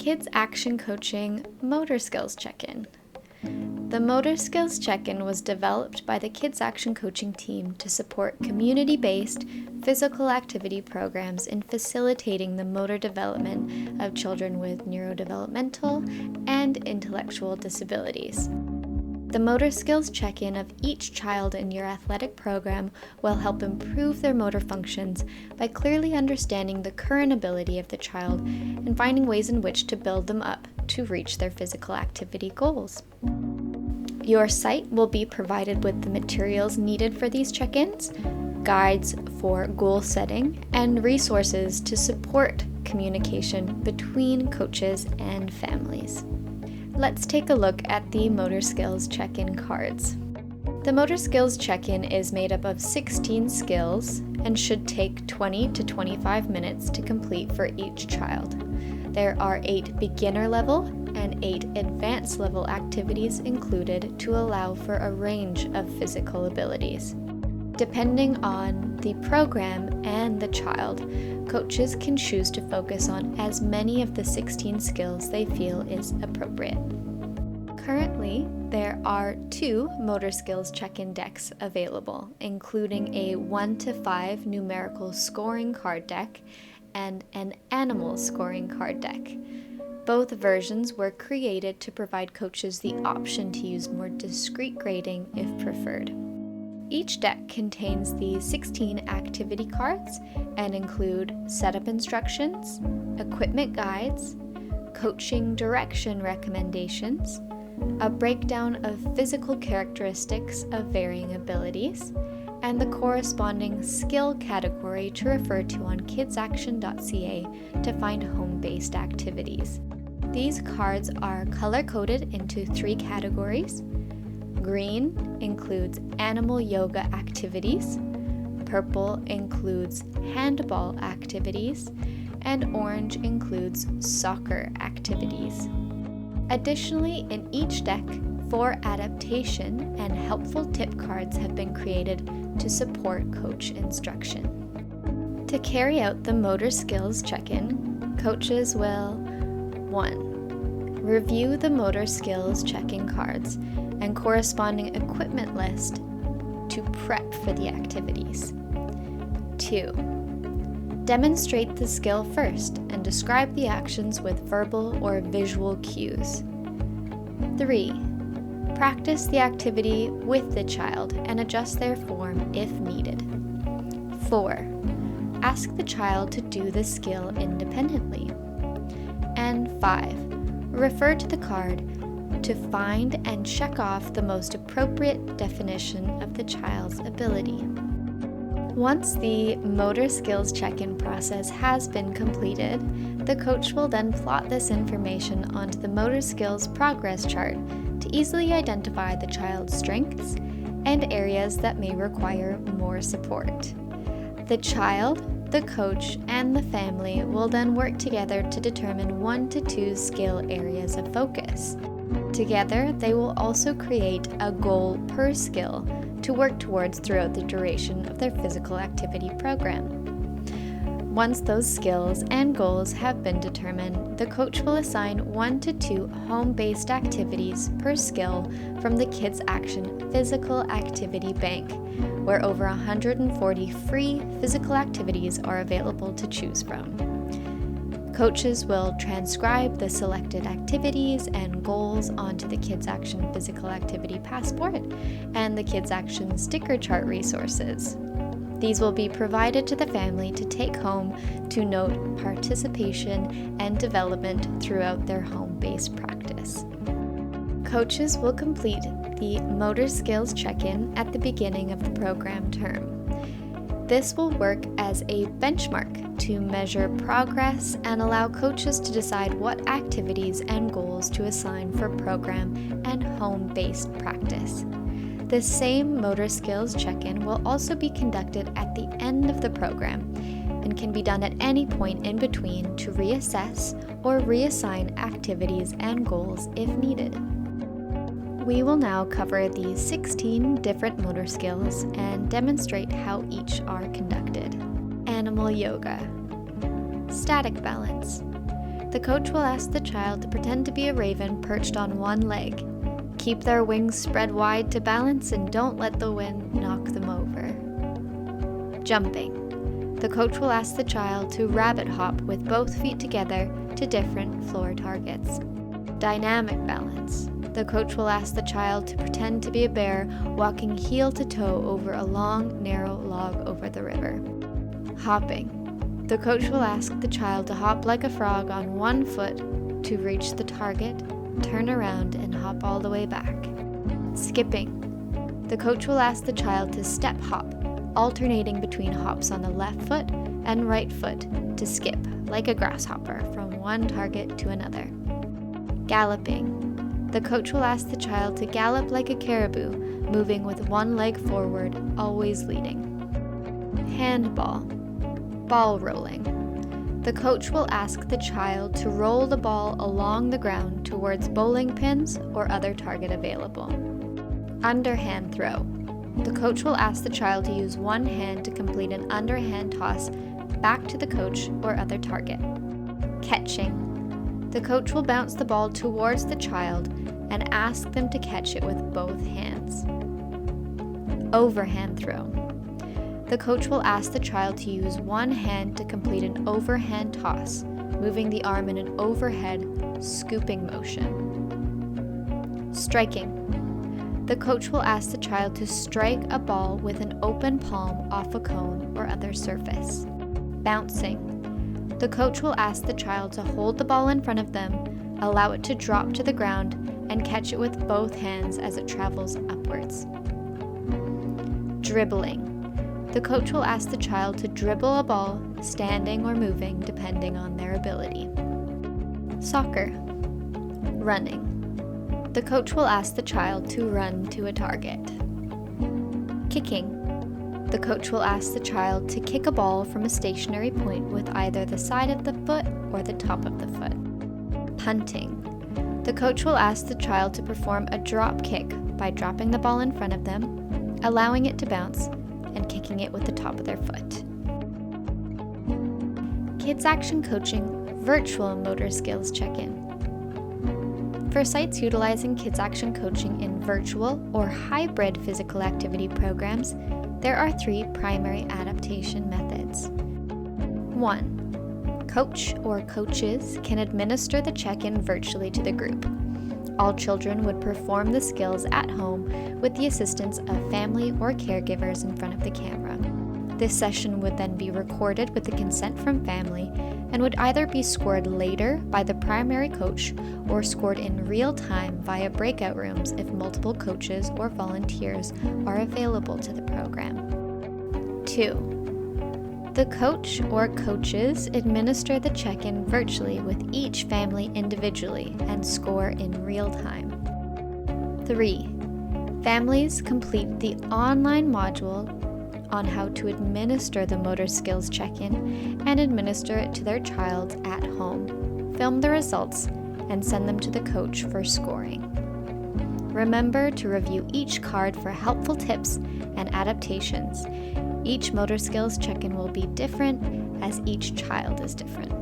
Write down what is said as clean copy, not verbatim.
KidsAction Coaching Motor Skills Check-In. The Motor Skills Check-In was developed by the KidsAction Coaching team to support community-based physical activity programs in facilitating the motor development of children with neurodevelopmental and intellectual disabilities. The Motor Skills Check-In of each child in your athletic program will help improve their motor functions by clearly understanding the current ability of the child and finding ways in which to build them up to reach their physical activity goals. Your site will be provided with the materials needed for these check-ins, guides for goal setting, and resources to support communication between coaches and families. Let's take a look at the Motor Skills Check-In cards. The Motor Skills Check-In is made up of 16 skills and should take 20 to 25 minutes to complete for each child. There are 8 beginner level and 8 advanced level activities included to allow for a range of physical abilities. Depending on the program and the child, coaches can choose to focus on as many of the 16 skills they feel is appropriate. Currently, there are 2 Motor Skills Check-In decks available, including a 1 to 5 numerical scoring card deck and an animal scoring card deck. Both versions were created to provide coaches the option to use more discrete grading if preferred. Each deck contains the 16 activity cards and include setup instructions, equipment guides, coaching direction recommendations, a breakdown of physical characteristics of varying abilities, and the corresponding skill category to refer to on kidsaction.ca to find home-based activities. These cards are color-coded into 3 categories. Green includes animal yoga activities, purple includes handball activities, and orange includes soccer activities. Additionally, in each deck, 4 adaptation and helpful tip cards have been created to support coach instruction. To carry out the Motor Skills Check-In, coaches will 1. Review the Motor Skills Check-In cards and corresponding equipment list to prep for the activities. 2. Demonstrate the skill first and describe the actions with verbal or visual cues. 3. Practice the activity with the child and adjust their form if needed. 4. Ask the child to do the skill independently. And 5. Refer to the card to find and check off the most appropriate definition of the child's ability. Once the Motor Skills Check-In process has been completed, the coach will then plot this information onto the Motor Skills Progress Chart to easily identify the child's strengths and areas that may require more support. The child, the coach, and the family will then work together to determine 1 to 2 skill areas of focus. Together, they will also create a goal per skill to work towards throughout the duration of their physical activity program. Once those skills and goals have been determined, the coach will assign 1 to 2 home-based activities per skill from the KidsAction Physical Activity Bank, where over 140 free physical activities are available to choose from. Coaches will transcribe the selected activities and goals onto the KidsAction Physical Activity Passport and the KidsAction Sticker Chart resources. These will be provided to the family to take home to note participation and development throughout their home-based practice. Coaches will complete the Motor Skills Check-In at the beginning of the program term. This will work as a benchmark to measure progress and allow coaches to decide what activities and goals to assign for program and home-based practice. The same Motor Skills Check-In will also be conducted at the end of the program and can be done at any point in between to reassess or reassign activities and goals if needed. We will now cover the 16 different motor skills and demonstrate how each are conducted. Animal yoga. Static balance. The coach will ask the child to pretend to be a raven perched on one leg. Keep their wings spread wide to balance and don't let the wind knock them over. Jumping. The coach will ask the child to rabbit hop with both feet together to different floor targets. Dynamic balance. The coach will ask the child to pretend to be a bear walking heel to toe over a long, narrow log over the river. Hopping. The coach will ask the child to hop like a frog on one foot to reach the target, turn around, and hop all the way back. Skipping. The coach will ask the child to step hop, alternating between hops on the left foot and right foot to skip like a grasshopper from one target to another. Galloping. The coach will ask the child to gallop like a caribou, moving with one leg forward, always leading. Handball. Ball rolling. The coach will ask the child to roll the ball along the ground towards bowling pins or other target available. Underhand throw. The coach will ask the child to use one hand to complete an underhand toss back to the coach or other target. Catching. The coach will bounce the ball towards the child and ask them to catch it with both hands. Overhand throw. The coach will ask the child to use one hand to complete an overhand toss, moving the arm in an overhead, scooping motion. Striking. The coach will ask the child to strike a ball with an open palm off a cone or other surface. Bouncing. The coach will ask the child to hold the ball in front of them, allow it to drop to the ground, and catch it with both hands as it travels upwards. Dribbling. The coach will ask the child to dribble a ball, standing or moving depending on their ability. Soccer. Running. The coach will ask the child to run to a target. Kicking. The coach will ask the child to kick a ball from a stationary point with either the side of the foot or the top of the foot. Punting. The coach will ask the child to perform a drop kick by dropping the ball in front of them, allowing it to bounce, and kicking it with the top of their foot. KidsAction Coaching Virtual Motor Skills Check-In. For sites utilizing KidsAction Coaching in virtual or hybrid physical activity programs, there are 3 primary adaptation methods. 1. Coach or coaches can administer the check-in virtually to the group. All children would perform the skills at home with the assistance of family or caregivers in front of the camera. This session would then be recorded with the consent from family and would either be scored later by the primary coach or scored in real time via breakout rooms if multiple coaches or volunteers are available to the program. 2. The coach or coaches administer the check-in virtually with each family individually and score in real time. 3. Families complete the online module on how to administer the motor skills check-in and administer it to their child at home, film the results, and send them to the coach for scoring. Remember to review each card for helpful tips and adaptations. Each motor skills check-in will be different as each child is different.